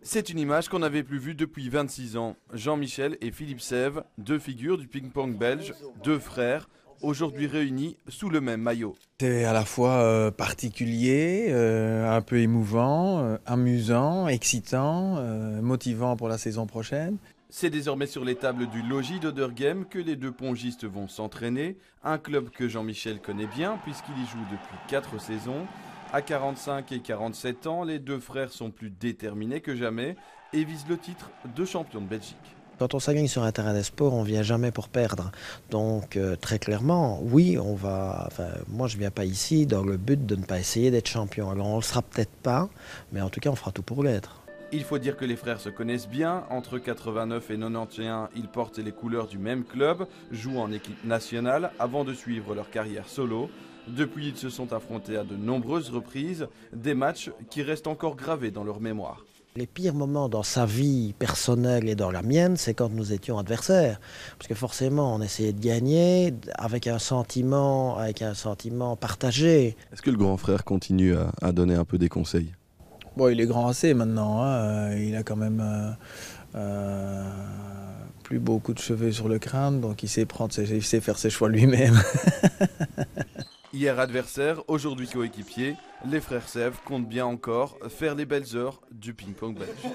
C'est une image qu'on n'avait plus vue depuis 26 ans. Jean-Michel et Philippe Sève, deux figures du ping-pong belge, deux frères, aujourd'hui réunis sous le même maillot. C'est à la fois particulier, un peu émouvant, amusant, excitant, motivant pour la saison prochaine. C'est désormais sur les tables du logis d'Oderghem que les deux pongistes vont s'entraîner, un club que Jean-Michel connaît bien puisqu'il y joue depuis 4 saisons. À 45 et 47 ans, les deux frères sont plus déterminés que jamais et visent le titre de champion de Belgique. Quand on s'aligne sur un terrain de sport, on ne vient jamais pour perdre. Donc très clairement, oui, moi je ne viens pas ici dans le but de ne pas essayer d'être champion. Alors on ne le sera peut-être pas, mais en tout cas on fera tout pour l'être. Il faut dire que les frères se connaissent bien. Entre 89 et 91, ils portent les couleurs du même club, jouent en équipe nationale avant de suivre leur carrière solo. Depuis, ils se sont affrontés à de nombreuses reprises, des matchs qui restent encore gravés dans leur mémoire. Les pires moments dans sa vie personnelle et dans la mienne, c'est quand nous étions adversaires. Parce que forcément, on essayait de gagner avec un sentiment partagé. Est-ce que le grand frère continue à donner un peu des conseils ? Bon, il est grand assez maintenant, hein. Il a quand même plus beaucoup de cheveux sur le crâne, donc il sait faire ses choix lui-même. Hier adversaire, aujourd'hui coéquipier, les frères Sève comptent bien encore faire les belles heures du ping-pong belge.